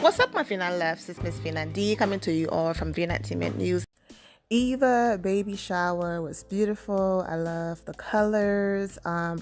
What's up, my Finan loves? It's Miss Finan D coming to you all from Vienna Entertainment News. Eva baby shower was beautiful. I love the colors.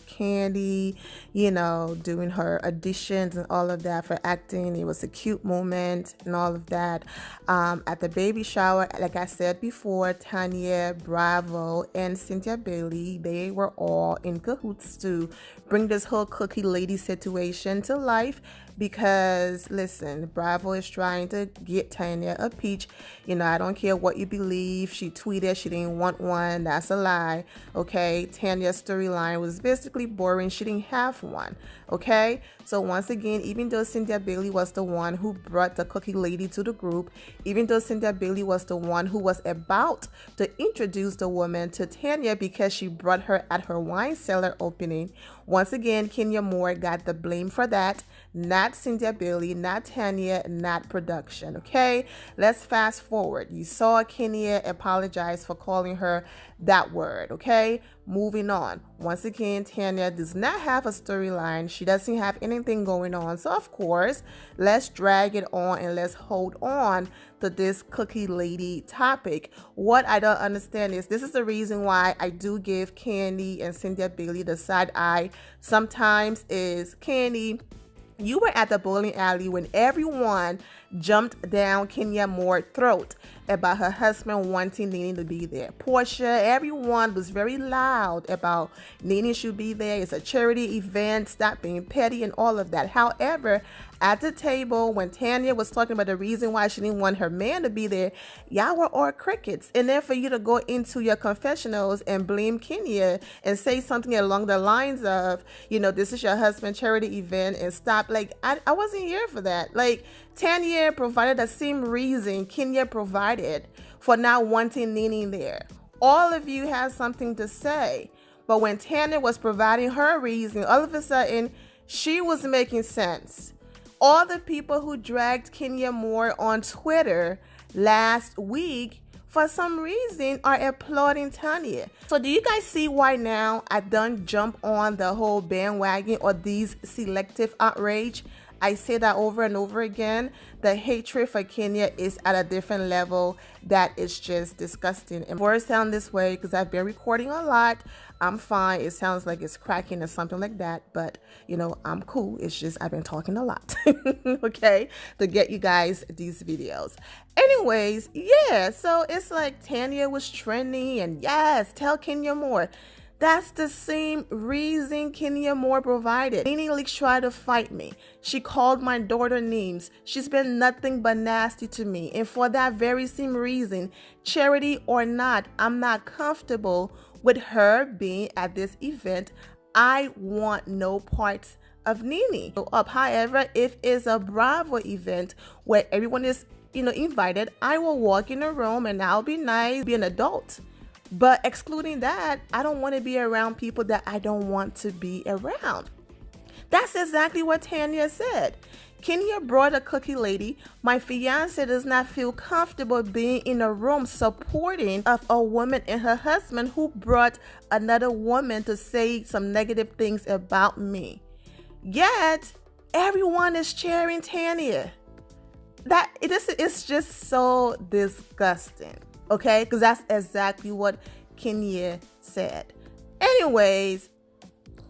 Candy, doing her auditions and all of that for acting. It was a cute moment and all of that. At the baby shower, like I said before, Tanya, Bravo, and Cynthia Bailey, they were all in cahoots to bring this whole cookie lady situation to life. Because listen, Bravo is trying to get Tanya a peach. I don't care what you believe. She tweeted she didn't want one. That's a lie. Okay, Tanya's storyline was basically boring. She didn't have one. Okay, so once again, even though Cynthia Bailey was the one who brought the cookie lady to the group, even though Cynthia Bailey was the one who was about to introduce the woman to Tanya because she brought her at her wine cellar opening, once again, Kenya Moore got the blame for that. Not Cynthia Bailey, not Tanya, not production. Okay, let's fast forward. You saw Kenya apologize for calling her that word. Okay, moving on. Once again, Tanya does not have a storyline. She doesn't have anything going on. So of course, let's drag it on and let's hold on to this cookie lady topic. What I don't understand is this is the reason why I do give Candy and Cynthia Bailey the side eye sometimes. Is Candy, you were at the bowling alley when everyone jumped down Kenya Moore's throat about her husband wanting Nene to be there. Portia, everyone was very loud about Nene should be there. It's a charity event. Stop being petty and all of that. However, at the table, when Tanya was talking about the reason why she didn't want her man to be there, y'all were all crickets. And then for you to go into your confessionals and blame Kenya and say something along the lines of, this is your husband's charity event and stop. Like, I wasn't here for that. Like, Tanya provided the same reason Kenya provided for not wanting Nene there. All of you had something to say. But when Tanya was providing her reason, all of a sudden, she was making sense. All the people who dragged Kenya Moore on Twitter last week, for some reason, are applauding Tanya. So do you guys see why now I don't jump on the whole bandwagon or these selective outrage? I say that over and over again. The hatred for Kenya is at a different level that is just disgusting. And for it sound this way, because I've been recording a lot, I'm fine. It sounds like it's cracking or something like that. But, I'm cool. It's just I've been talking a lot, okay, to get you guys these videos. Anyways, yeah, so it's like Tanya was trending and yes, tell Kenya Moore. That's the same reason Kenya Moore provided. Nene Leakes tried to fight me. She called my daughter names. She's been nothing but nasty to me. And for that very same reason, charity or not, I'm not comfortable with her being at this event. I want no parts of Nene. However, if it's a Bravo event where everyone is, invited, I will walk in a room and I'll be nice, be an adult. But excluding that, I don't want to be around people that I don't want to be around. That's exactly what Tanya said. Kenya brought a cookie lady. My fiance does not feel comfortable being in a room supporting of a woman and her husband who brought another woman to say some negative things about me. Yet, everyone is cheering Tanya. It's just so disgusting. Okay, because that's exactly what Kenya said. Anyways,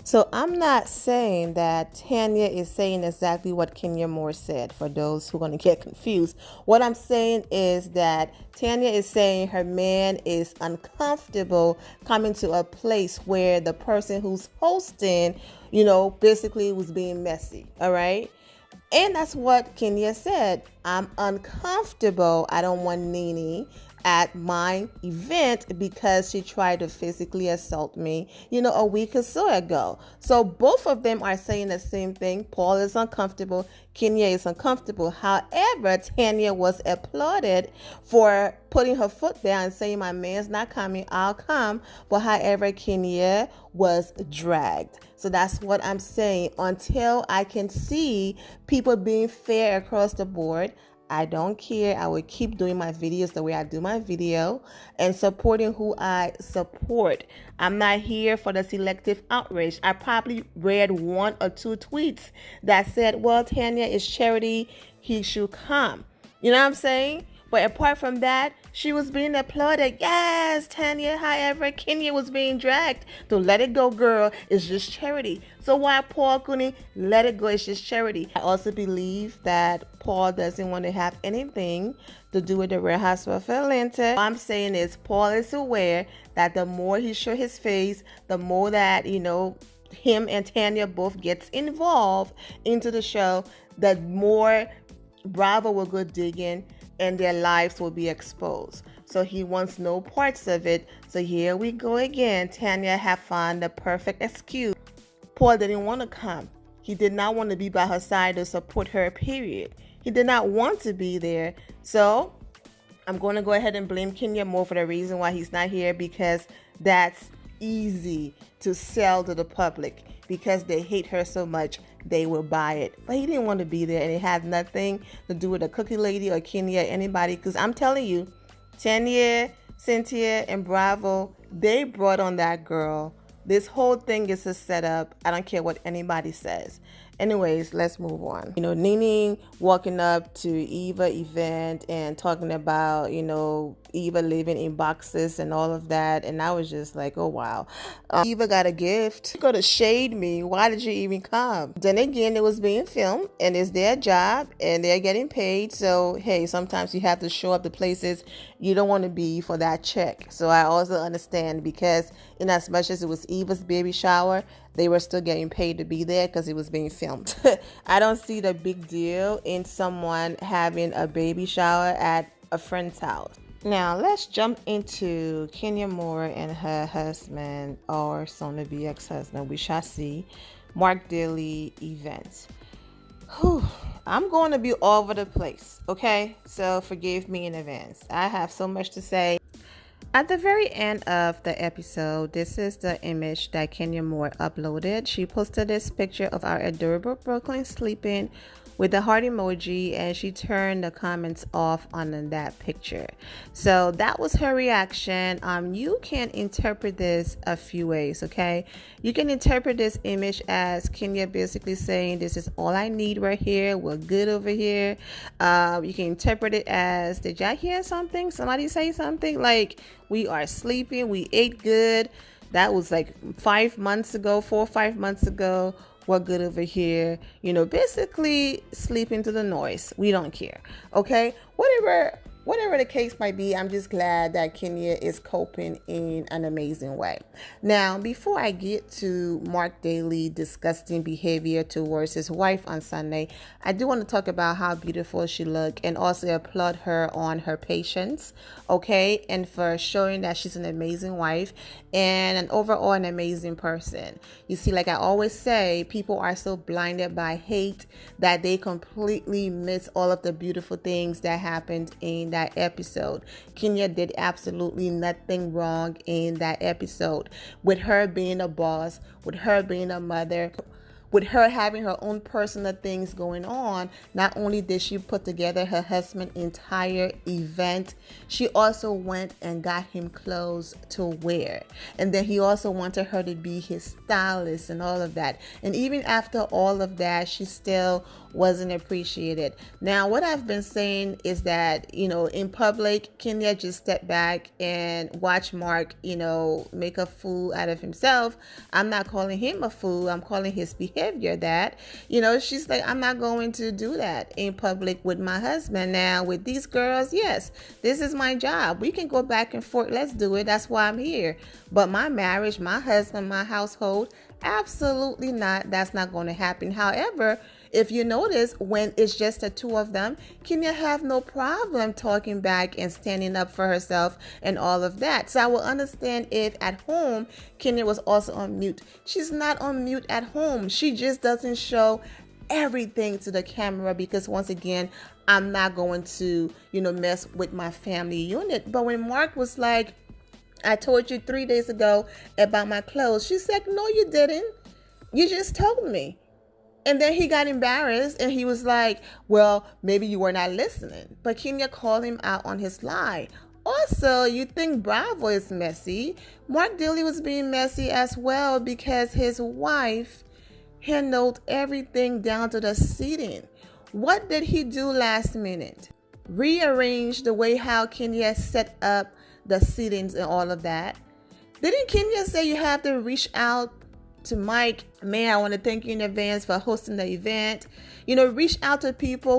so I'm not saying that Tanya is saying exactly what Kenya Moore said, for those who are going to get confused. What I'm saying is that Tanya is saying her man is uncomfortable coming to a place where the person who's hosting, basically was being messy. All right. And that's what Kenya said. I'm uncomfortable. I don't want Nene at my event because she tried to physically assault me, a week or so ago. So both of them are saying the same thing. Paul is uncomfortable. Kenya is uncomfortable. However, Tanya was applauded for putting her foot down and saying, my man's not coming, I'll come. But however, Kenya was dragged. So that's what I'm saying. Until I can see people being fair across the board, I don't care. I will keep doing my videos the way I do my video and supporting who I support. I'm not here for the selective outrage. I probably read 1 or 2 tweets that said, well, Tanya is charity. He should come. You know what I'm saying? But apart from that, she was being applauded. Yes, Tanya. However, Kenya was being dragged. To let it go, girl. It's just charity. So why Paul couldn't let it go? It's just charity. I also believe that Paul doesn't want to have anything to do with the Real Housewives of Atlanta. What I'm saying is Paul is aware that the more he shows his face, the more that, him and Tanya both gets involved into the show, the more Bravo will go digging and their lives will be exposed. So he wants no parts of it. So here we go again. Tanya have found the perfect excuse. Paul didn't want to come. He did not want to be by her side to support her, period. He did not want to be there. So I'm going to go ahead and blame Kenya more for the reason why he's not here, because that's easy to sell to the public. Because they hate her so much, they will buy it. But he didn't want to be there, and it had nothing to do with the cookie lady or Kenya or anybody. Because I'm telling you, Tanya, Cynthia, and Bravo, they brought on that girl. This whole thing is a setup. I don't care what anybody says. Anyways, let's move on. Nene walking up to Eva event and talking about, Eva living in boxes and all of that. And I was just like, oh, wow. Eva got a gift. You're going to shade me. Why did you even come? Then again, it was being filmed and it's their job and they're getting paid. So, hey, sometimes you have to show up to places you don't want to be for that check. So I also understand, because in as much as it was Eva's baby shower, they were still getting paid to be there because it was being filmed. I don't see the big deal in someone having a baby shower at a friend's house. Now, let's jump into Kenya Moore and her husband, or soon-to-be ex-husband, we shall see, Marc Daly event. Whew. I'm going to be all over the place, okay? So forgive me in advance. I have so much to say. At the very end of the episode, this is the image that Kenya Moore uploaded. She posted this picture of our adorable Brooklyn sleeping with the heart emoji, and she turned the comments off on that picture. So that was her reaction. You can interpret this a few ways, okay? You can interpret this image as Kenya basically saying, this is all I need right here. We're good over here. You can interpret it as, did y'all hear something? Somebody say something? Like, we are sleeping. We ate good. That was like 4 or 5 months ago. We're good over here. Basically sleeping to the noise. We don't care. Okay? Whatever the case might be, I'm just glad that Kenya is coping in an amazing way. Now, before I get to Marc Daly disgusting behavior towards his wife on Sunday, I do want to talk about how beautiful she looked and also applaud her on her patience, okay, and for showing that she's an amazing wife and an amazing person. You see, like I always say, people are so blinded by hate that they completely miss all of the beautiful things that happened in that episode. Kenya did absolutely nothing wrong in that episode. With her being a boss, with her being a mother, with her having her own personal things going on, not only did she put together her husband's entire event, she also went and got him clothes to wear. And then he also wanted her to be his stylist and all of that. And even after all of that, she still wasn't appreciated. Now, what I've been saying is that, in public, Kenya just stepped back and watch Marc, make a fool out of himself. I'm not calling him a fool. I'm calling his behavior that. She's like, I'm not going to do that in public with my husband. Now, with these girls, yes, this is my job. We can go back and forth. Let's do it. That's why I'm here. But my marriage, my husband, my household, absolutely not. That's not going to happen. However, if you notice, when it's just the two of them, Kenya have no problem talking back and standing up for herself and all of that. So I will understand if at home, Kenya was also on mute. She's not on mute at home. She just doesn't show everything to the camera because, once again, I'm not going to, mess with my family unit. But when Marc was like, I told you 3 days ago about my clothes, she said, no, you didn't. You just told me. And then he got embarrassed and he was like, well, maybe you were not listening. But Kenya called him out on his lie. Also, you think Bravo is messy. Marc Daly was being messy as well because his wife handled everything down to the seating. What did he do last minute? Rearrange the way how Kenya set up the seatings and all of that. Didn't Kenya say you have to reach out to Mike? Man, I want to thank you in advance for hosting the event. Reach out to people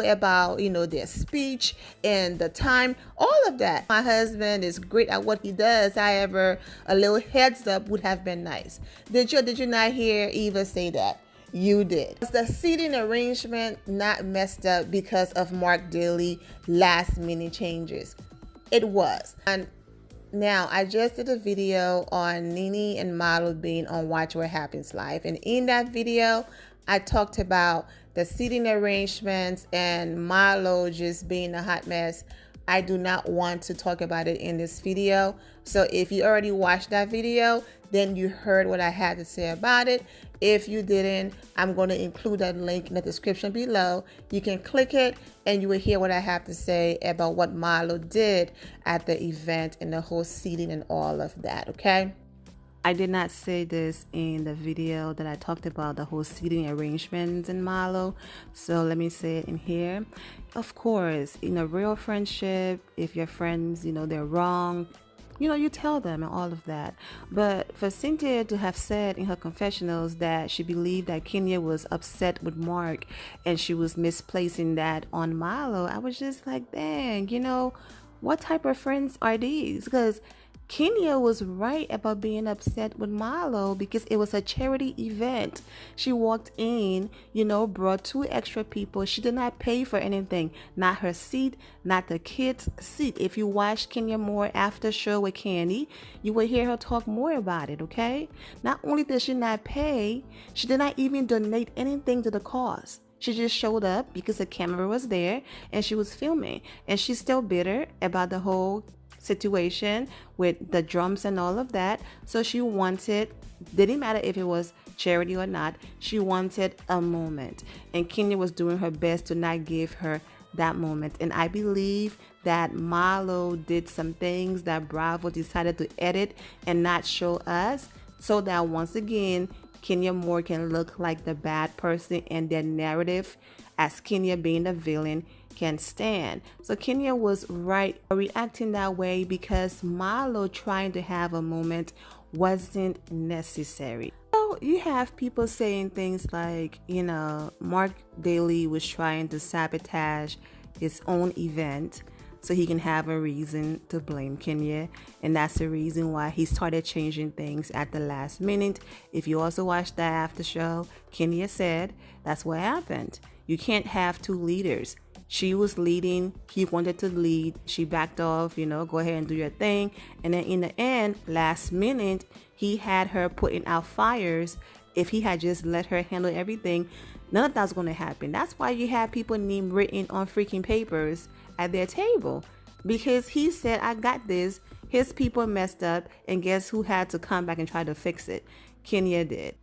about, their speech and the time, all of that. My husband is great at what he does. However, a little heads up would have been nice. Did you not hear Eva say that? You did. Was the seating arrangement not messed up because of Marc Daly last minute changes? It was. And now, I just did a video on Nene and Marlo being on Watch What Happens Live. And in that video, I talked about the seating arrangements and Marlo just being a hot mess. I do not want to talk about it in this video. So if you already watched that video, then you heard what I had to say about it. If you didn't, I'm going to include that link in the description below. You can click it and you will hear what I have to say about what Marlo did at the event and the whole seating and all of that, okay? I did not say this in the video that I talked about the whole seating arrangements in Marlo, so let me say it in here. Of course, in a real friendship, if your friends, they're wrong, you tell them and all of that. But for Cynthia to have said in her confessionals that she believed that Kenya was upset with Marc and she was misplacing that on Marlo, I was just like, dang, what type of friends are these? Because Kenya was right about being upset with Marlo because it was a charity event. She walked in, brought 2 extra people. She did not pay for anything. Not her seat, not the kids' seat. If you watch Kenya Moore after show with Candy, you will hear her talk more about it, okay? Not only did she not pay, she did not even donate anything to the cause. She just showed up because the camera was there and she was filming. And she's still bitter about the whole situation with the drums and all of that. So she wanted, didn't matter if it was charity or not, she wanted a moment. And Kenya was doing her best to not give her that moment. And I believe that Marlo did some things that Bravo decided to edit and not show us, so that once again, Kenya Moore can look like the bad person and their narrative as Kenya being the villain can stand. So Kenya was right reacting that way because Marlo trying to have a moment wasn't necessary. So you have people saying things like, Marc Daly was trying to sabotage his own event so he can have a reason to blame Kenya, and that's the reason why he started changing things at the last minute. If you also watched that after show, Kenya said that's what happened. You can't have 2 leaders. She was leading, he wanted to lead, she backed off, go ahead and do your thing. And then in the end, last minute, he had her putting out fires. If he had just let her handle everything, none of that's going to happen. That's why you have people name written on freaking papers at their table. Because he said, I got this, his people messed up, and guess who had to come back and try to fix it? Kenya did.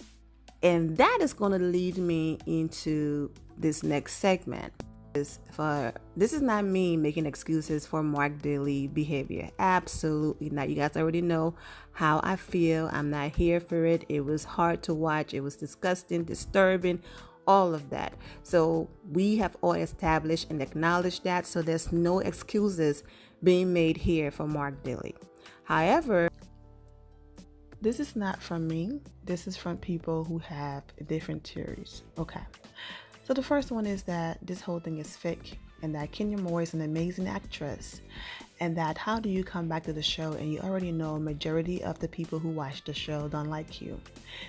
And that is going to lead me into this next segment. This is not me making excuses for Marc Daly behavior. Absolutely not. You guys already know how I feel. I'm not here for it. It was hard to watch. It was disgusting, disturbing, all of that. So we have all established and acknowledged that. So there's no excuses being made here for Marc Daly. However, this is not from me. This is from people who have different theories. Okay. So the first one is that this whole thing is fake and that Kenya Moore is an amazing actress, and that how do you come back to the show and you already know majority of the people who watch the show don't like you.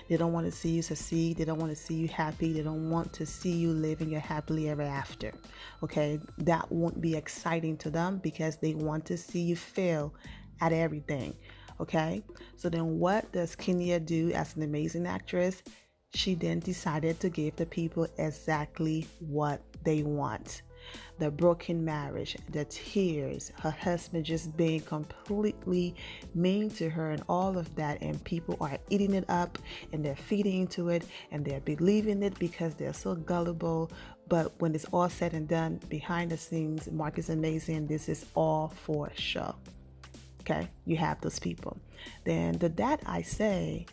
They don't want to see you succeed. They don't want to see you happy. They don't want to see you living your happily ever after. Okay, that won't be exciting to them because they want to see you fail at everything. Okay, so then what does Kenya do as an amazing actress? She then decided to give the people exactly what they want. the broken marriage, the tears, her husband just being completely mean to her and all of that, and people are eating it up and they're feeding into it and they're believing it because they're so gullible. But when it's all said and done, behind the scenes, Mark is amazing. This is all for show. Okay, you have those people. Then that I say,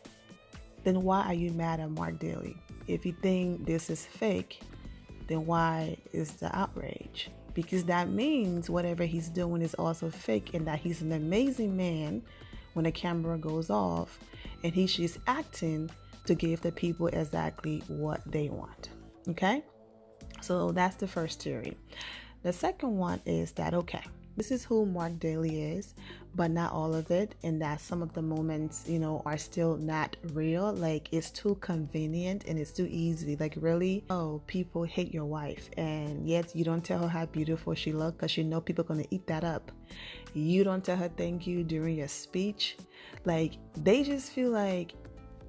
then why are you mad at Marc Daly? If you think this is fake, then why is the outrage? Because that means whatever he's doing is also fake, and that he's an amazing man when the camera goes off, and he's just acting to give the people exactly what they want. Okay? So that's the first theory. The second one is that, okay, this is who Marc Daly is, but not all of it, and that some of the moments, are still not real. Like, it's too convenient and it's too easy. Like, really? Oh, people hate your wife, and yet you don't tell her how beautiful she looks because you know people are going to eat that up. You don't tell her thank you during your speech. Like, they just feel like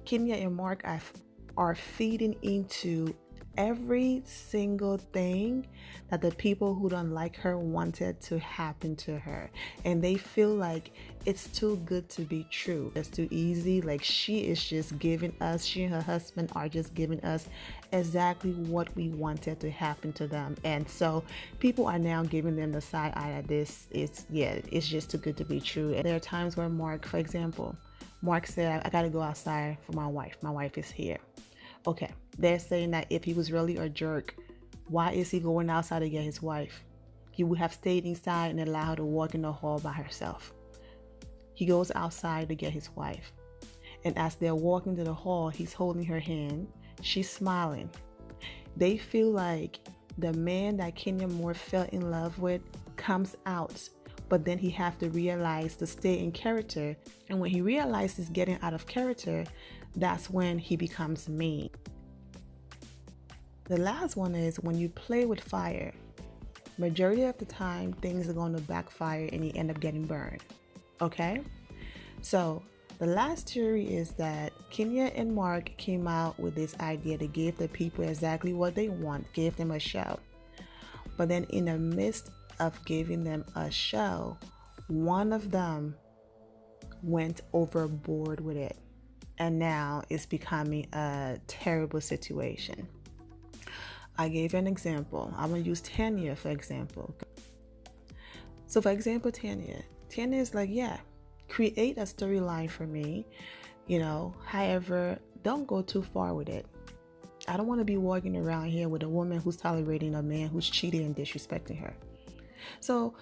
Kenya and Mark are feeding into every single thing that the people who don't like her wanted to happen to her, and they feel like it's too good to be true. It's too easy. Like, she is just giving us, she and her husband are just giving us exactly what we wanted to happen to them. And so people are now giving them the side eye that it's just too good to be true. And there are times where Mark, for example, Mark said, I gotta go outside for my wife is here. Okay, they're saying that if he was really a jerk, why is he going outside to get his wife? He would have stayed inside and allowed her to walk in the hall by herself. He goes outside to get his wife. And as they're walking to the hall, he's holding her hand. She's smiling. They feel like the man that Kenya Moore fell in love with comes out, but then he have to realize to stay in character. And when he realizes getting out of character, that's when he becomes mean. The last one is when you play with fire, majority of the time things are going to backfire and you end up getting burned. Okay? So the last theory is that Kenya and Mark came out with this idea to give the people exactly what they want, give them a show. But then in the midst of giving them a show, one of them went overboard with it. And now it's becoming a terrible situation. I gave an example. I'm going to use Tanya, for example. So, for example, Tanya is like, yeah, create a storyline for me, however, don't go too far with it. I don't want to be walking around here with a woman who's tolerating a man who's cheating and disrespecting her. So,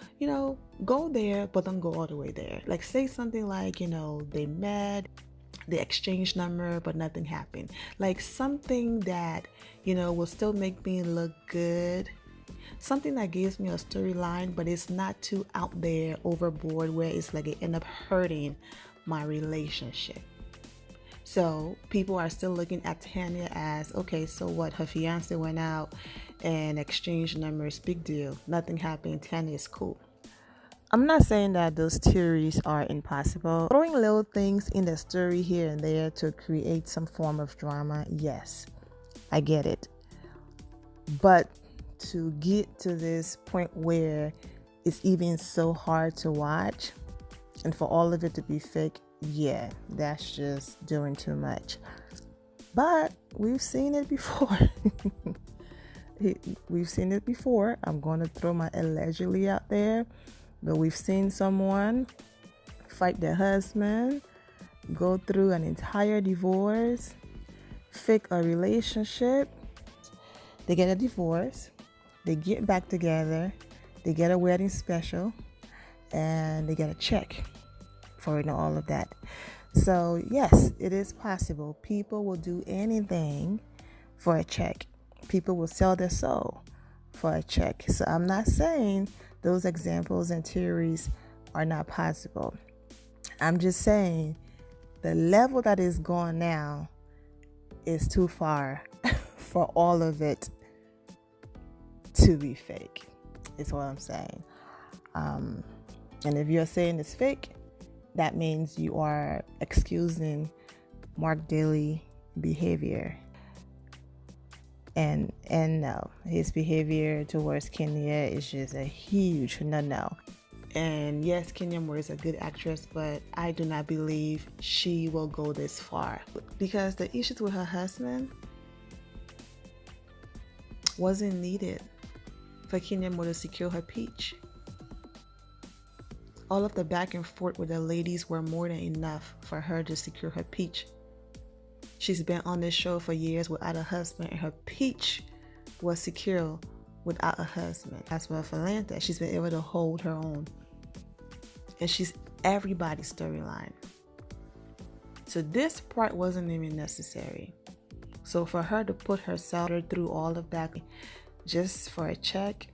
go there, but don't go all the way there. Like, say something like, they met, they exchanged number, but nothing happened. Like, something that, will still make me look good. Something that gives me a storyline, but it's not too out there, overboard, where it's like it end up hurting my relationship. So people are still looking at Tanya as, okay, so what? Her fiance went out and exchanged numbers, big deal. Nothing happened. Tanya is cool. I'm not saying that those theories are impossible. Throwing little things in the story here and there to create some form of drama, yes, I get it. But to get to this point where it's even so hard to watch and for all of it to be fake, yeah, that's just doing too much. But we've seen it before. We've seen it before. I'm going to throw my allegedly out there. But we've seen someone fight their husband, go through an entire divorce, fake a relationship. They get a divorce, they get back together, they get a wedding special, and they get a check for all of that. So yes, it is possible. People will do anything for a check. People will sell their soul for a check. So I'm not saying those examples and theories are not possible. I'm just saying the level that is going now is too far for all of it to be fake. Is what I'm saying. And if you're saying it's fake, that means you are excusing Marc Daly behavior. And And no, his behavior towards Kenya is just a huge no. And yes, Kenya Moore is a good actress, but I do not believe she will go this far. Because the issues with her husband wasn't needed for Kenya Moore to secure her peach. All of the back and forth with the ladies were more than enough for her to secure her peach. She's been on this show for years without a husband, and her peach was secure without a husband. As well for Lanta, she's been able to hold her own. And she's everybody's storyline. So this part wasn't even necessary. So for her to put herself through all of that just for a check,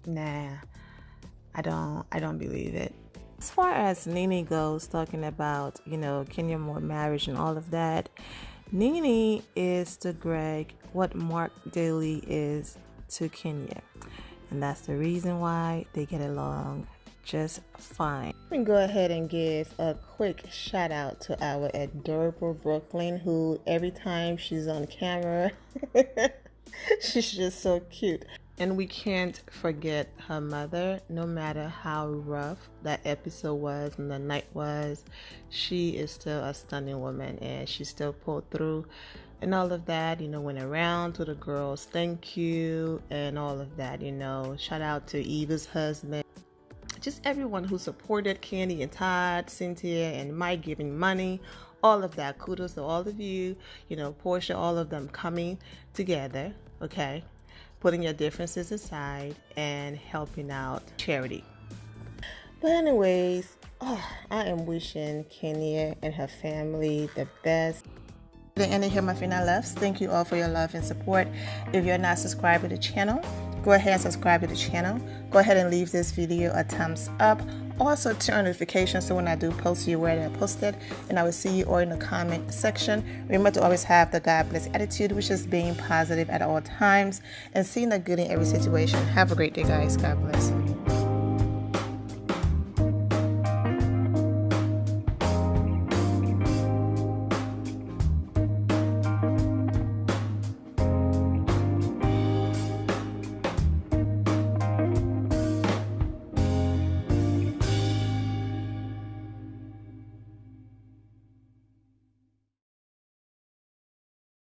nah, I don't believe it. As far as Nene goes, talking about, Kenya Moore marriage and all of that, Nene is to Greg what Marc Daly is to Kenya. And that's the reason why they get along just fine. We can go ahead and give a quick shout out to our adorable Brooklyn, who every time she's on camera, she's just so cute. And we can't forget her mother. No matter how rough that episode was and the night was, she is still a stunning woman, and she still pulled through and all of that, went around to the girls, thank you, and all of that, Shout out to Eva's husband. Just everyone who supported Candy and Todd, Cynthia and Mike giving money, all of that. Kudos to all of you, Portia, all of them coming together, okay? Putting your differences aside and helping out charity. But anyways, I am wishing Kenya and her family the best. The end of here, my final loves. Thank you all for your love and support. If you're not subscribed to the channel, go ahead and subscribe to the channel. Go ahead and leave this video a thumbs up. Also turn on notifications so when I do post, you're aware that I posted. And I will see you all in the comment section. Remember to always have the God bless attitude, which is being positive at all times and seeing the good in every situation. Have a great day, guys. God bless.